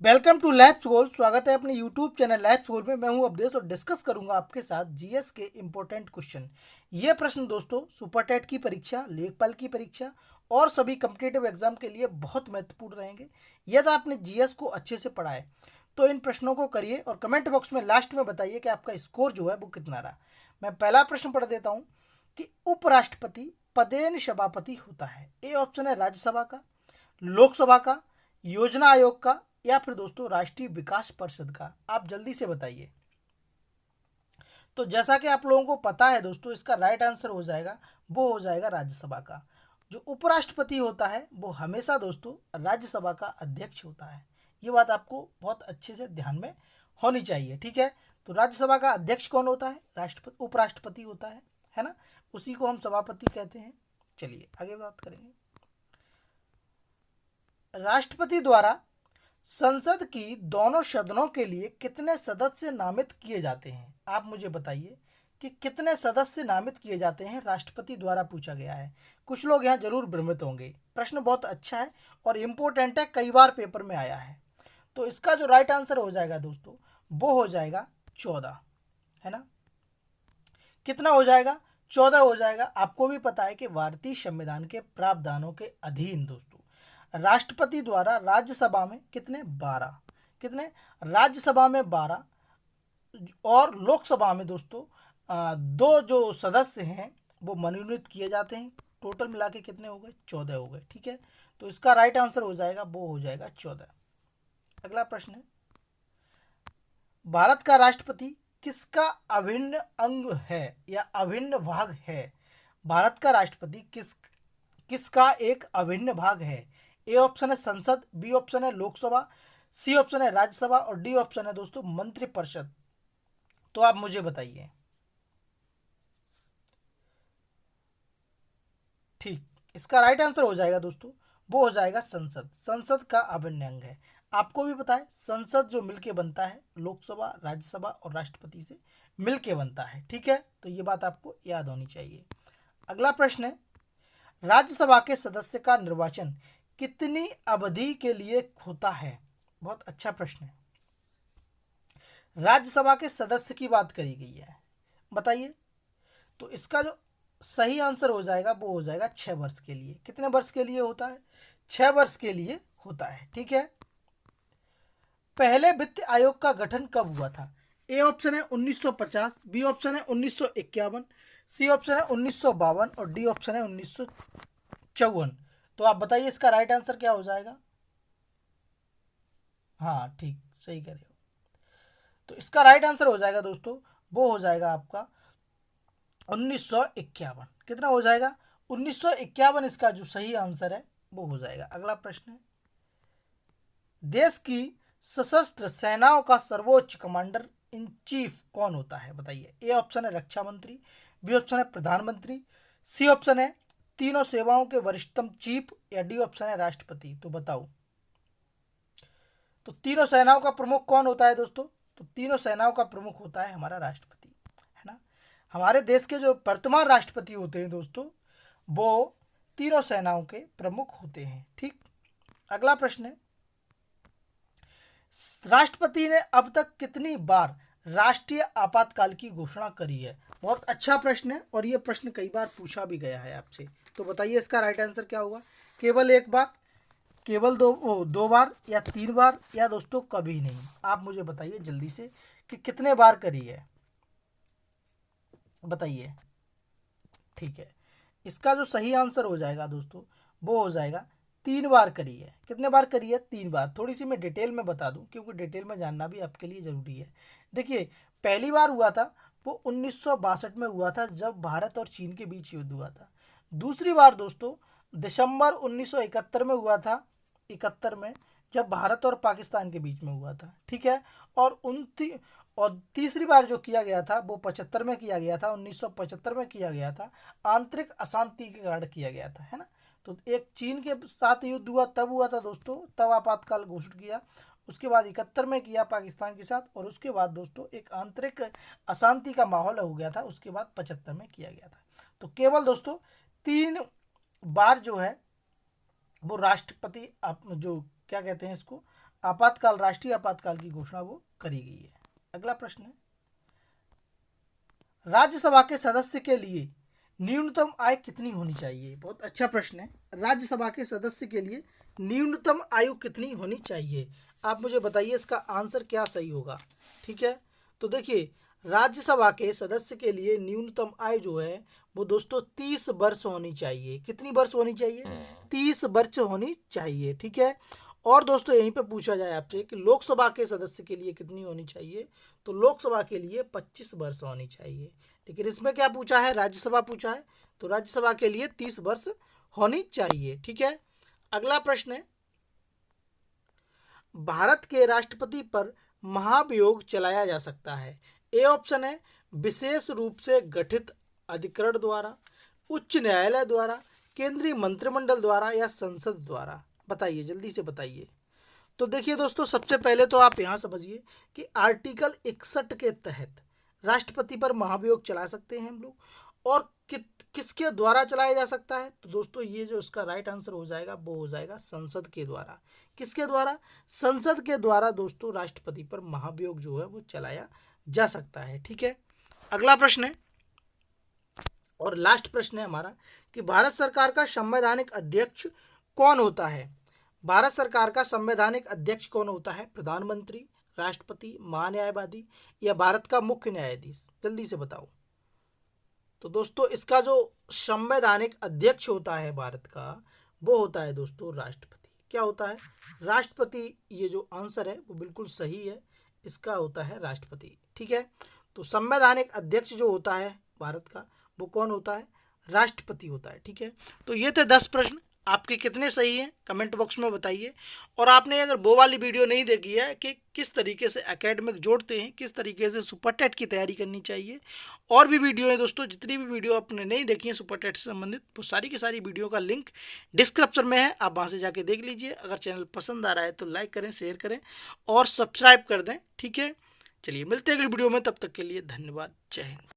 Welcome to labs गोल। स्वागत है अपने यूट्यूब चैनल लैब्स गोल में। मैं हूं अवधेश और डिस्कस करूंगा आपके साथ जीएस के इंपॉर्टेंट क्वेश्चन। ये प्रश्न दोस्तों सुपर टेट की परीक्षा, लेखपाल की परीक्षा और सभी कम्पिटेटिव एग्जाम के लिए बहुत महत्वपूर्ण रहेंगे। यदि आपने जीएस को अच्छे से पढ़ा है तो इन प्रश्नों को करिए और कमेंट बॉक्स में लास्ट में बताइए कि आपका स्कोर जो है वो कितना रहा। मैं पहला प्रश्न पढ़ देता हूँ कि उपराष्ट्रपति पदेन सभापति होता है। ए ऑप्शन है राज्यसभा का, लोकसभा का, योजना आयोग का या फिर दोस्तों राष्ट्रीय विकास परिषद का। आप जल्दी से बताइए। तो जैसा कि आप लोगों को पता है दोस्तों, इसका राइट आंसर हो जाएगा, वो हो जाएगा राज्यसभा का। जो उपराष्ट्रपति होता है वो हमेशा दोस्तों राज्यसभा का अध्यक्ष होता है। ये बात आपको बहुत अच्छे से ध्यान में होनी चाहिए, ठीक है। तो राज्यसभा का अध्यक्ष कौन होता है? राष्ट्रपति, उपराष्ट्रपति होता है ना। उसी को हम सभापति कहते हैं। चलिए आगे बात करेंगे। राष्ट्रपति द्वारा संसद की दोनों सदनों के लिए कितने सदस्य नामित किए जाते हैं? आप मुझे बताइए कि कितने सदस्य नामित किए जाते हैं, राष्ट्रपति द्वारा पूछा गया है। कुछ लोग यहाँ जरूर भ्रमित होंगे। प्रश्न बहुत अच्छा है और इम्पोर्टेंट है, कई बार पेपर में आया है। तो इसका जो राइट आंसर हो जाएगा दोस्तों वो हो जाएगा 14, है ना। कितना हो जाएगा? 14 हो जाएगा। आपको भी पता है कि भारतीय संविधान के प्रावधानों के अधीन दोस्तों राष्ट्रपति द्वारा राज्यसभा में कितने? 12। कितने? राज्यसभा में 12 और लोकसभा में दोस्तों दो जो सदस्य हैं वो मनोनीत किए जाते हैं। टोटल मिला के कितने हो गए? 14 हो गए, ठीक है। तो इसका राइट आंसर हो जाएगा, वो हो जाएगा 14। अगला प्रश्न है, भारत का राष्ट्रपति किसका अभिन्न अंग है या अभिन्न भाग है? भारत का राष्ट्रपति किसका एक अभिन्न भाग है? ए ऑप्शन है संसद, बी ऑप्शन है लोकसभा, सी ऑप्शन है राज्यसभा और डी ऑप्शन है दोस्तों मंत्रिपरिषद। तो आप मुझे बताइए। ठीक, इसका राइट आंसर हो जाएगा दोस्तों, वो हो जाएगा संसद। संसद का अभिन्न अंग है। आपको भी पता है संसद जो मिलके बनता है लोकसभा, राज्यसभा और राष्ट्रपति से मिलके बनता है, ठीक है। तो ये बात आपको याद होनी चाहिए। अगला प्रश्न है, राज्यसभा के सदस्य का निर्वाचन कितनी अवधि के लिए होता है? बहुत अच्छा प्रश्न है। राज्यसभा के सदस्य की बात करी गई है, बताइए। तो इसका जो सही आंसर हो जाएगा वो हो जाएगा 6 वर्ष के लिए। कितने वर्ष के लिए होता है? 6 वर्ष के लिए होता है, ठीक है। पहले वित्त आयोग का गठन कब हुआ था? ए ऑप्शन है 1950, बी ऑप्शन है 1951, सी ऑप्शन है 1952 और डी ऑप्शन है 1954। तो आप बताइए इसका राइट आंसर क्या हो जाएगा? हाँ ठीक, सही कह रहे हो। तो इसका राइट आंसर हो जाएगा दोस्तों, वो हो जाएगा आपका 1951। कितना हो जाएगा? 1951 इसका जो सही आंसर है वो हो जाएगा। अगला प्रश्न है, देश की सशस्त्र सेनाओं का सर्वोच्च कमांडर इन चीफ कौन होता है? बताइए। ए ऑप्शन है रक्षा मंत्री, बी ऑप्शन है प्रधानमंत्री, सी ऑप्शन है तीनों सेवाओं के वरिष्ठतम चीफ या डी ऑप्शन है राष्ट्रपति। तो बताओ। तो तीनों सेनाओं का प्रमुख कौन होता है दोस्तों? तो तीनों सेनाओं का प्रमुख होता है हमारा राष्ट्रपति, है ना। हमारे देश के जो वर्तमान राष्ट्रपति होते हैं दोस्तों वो तीनों सेनाओं के प्रमुख होते हैं, ठीक। अगला प्रश्न है, राष्ट्रपति ने अब तक कितनी बार राष्ट्रीय आपातकाल की घोषणा करी है? बहुत अच्छा प्रश्न है और ये प्रश्न कई बार पूछा भी गया है आपसे। तो बताइए इसका राइट आंसर क्या होगा? केवल एक बार, केवल दो बार या 3 बार या दोस्तों कभी नहीं? आप मुझे बताइए जल्दी से कि कितने बार करी है, बताइए। ठीक है, इसका जो सही आंसर हो जाएगा दोस्तों वो हो जाएगा 3 बार करी है। कितने बार करी है? 3 बार। थोड़ी सी मैं डिटेल में बता दूं क्योंकि डिटेल में जानना भी आपके लिए ज़रूरी है। देखिए, पहली बार हुआ था वो 1962 में हुआ था जब भारत और चीन के बीच युद्ध हुआ था। दूसरी बार दोस्तों दिसंबर 1971 में हुआ था, 71 में, जब भारत और पाकिस्तान के बीच में हुआ था, ठीक है। और और तीसरी बार जो किया गया था वो 75 में किया गया था, 1975 में किया गया था। आंतरिक अशांति के कारण किया गया था, है ना। तो एक चीन के साथ युद्ध हुआ तब हुआ था दोस्तों, तब आपातकाल घोषित किया। उसके बाद 71 में किया पाकिस्तान के साथ और उसके बाद दोस्तों एक आंतरिक अशांति का माहौल हो गया था, उसके बाद 75 में किया गया था। तो केवल दोस्तों 3 बार जो है वो राष्ट्रपति जो क्या कहते हैं इसको आपातकाल, राष्ट्रीय आपातकाल की घोषणा वो करी गई है। अगला प्रश्न है, राज्यसभा के सदस्य के लिए न्यूनतम आय कितनी होनी चाहिए? बहुत अच्छा प्रश्न है। राज्यसभा के सदस्य के लिए न्यूनतम आयु कितनी होनी चाहिए? आप मुझे बताइए इसका आंसर क्या सही होगा। ठीक है, तो देखिए राज्यसभा के सदस्य के लिए न्यूनतम आयु जो है वो दोस्तों 30 वर्ष होनी चाहिए। कितनी वर्ष होनी चाहिए? 30 वर्ष होनी चाहिए। ठीक है, और दोस्तों यहीं पे पूछा जाए आपसे कि लोकसभा के सदस्य के लिए कितनी होनी चाहिए, तो लोकसभा के लिए 25 वर्ष होनी चाहिए। लेकिन इसमें क्या पूछा है? राज्यसभा पूछा है, तो राज्यसभा के लिए 30 वर्ष होनी चाहिए। ठीक है, अगला प्रश्न है, भारत के राष्ट्रपति पर महाभियोग चलाया जा सकता है। ए ऑप्शन है विशेष रूप से गठित अधिकरण द्वारा, उच्च न्यायालय द्वारा, केंद्रीय मंत्रिमंडल द्वारा या संसद द्वारा। बताइए, जल्दी से बताइए। तो देखिए दोस्तों, सबसे पहले तो आप यहाँ समझिए कि आर्टिकल 61 के तहत राष्ट्रपति पर महाभियोग चला सकते हैं हम लोग, और किसके द्वारा चलाया जा सकता है? तो दोस्तों ये जो उसका राइट आंसर हो जाएगा वो हो जाएगा संसद के द्वारा। किसके द्वारा? संसद के द्वारा दोस्तों राष्ट्रपति पर महाभियोग जो है वो चलाया जा सकता है। ठीक है, अगला प्रश्न है और लास्ट प्रश्न है हमारा कि भारत सरकार का संवैधानिक अध्यक्ष कौन होता है? भारत सरकार का संवैधानिक अध्यक्ष कौन होता है? प्रधानमंत्री, राष्ट्रपति, महान्यायवादी या भारत का मुख्य न्यायाधीश? जल्दी से बताओ। तो दोस्तों इसका जो संवैधानिक अध्यक्ष होता है भारत का, वो होता है दोस्तों राष्ट्रपति। क्या होता है? राष्ट्रपति। ये जो आंसर है वो बिल्कुल सही है, इसका होता है राष्ट्रपति। ठीक है, तो संवैधानिक अध्यक्ष जो होता है भारत का वो कौन होता है? राष्ट्रपति होता है। ठीक है, तो ये थे 10 प्रश्न। आपके कितने सही हैं कमेंट बॉक्स में बताइए। और आपने अगर वो वाली वीडियो नहीं देखी है कि किस तरीके से एकेडमिक जोड़ते हैं, किस तरीके से सुपर टेट की तैयारी करनी चाहिए, और भी वीडियो है दोस्तों, जितनी भी वीडियो आपने नहीं देखी है सुपर टेट से संबंधित, वो सारी की सारी वीडियो का लिंक डिस्क्रिप्शन में है, आप वहाँ से जाके देख लीजिए। अगर चैनल पसंद आ रहा है तो लाइक करें, शेयर करें और सब्सक्राइब कर दें। ठीक है, चलिए मिलते हैं अगली वीडियो में, तब तक के लिए धन्यवाद, जय हिंद।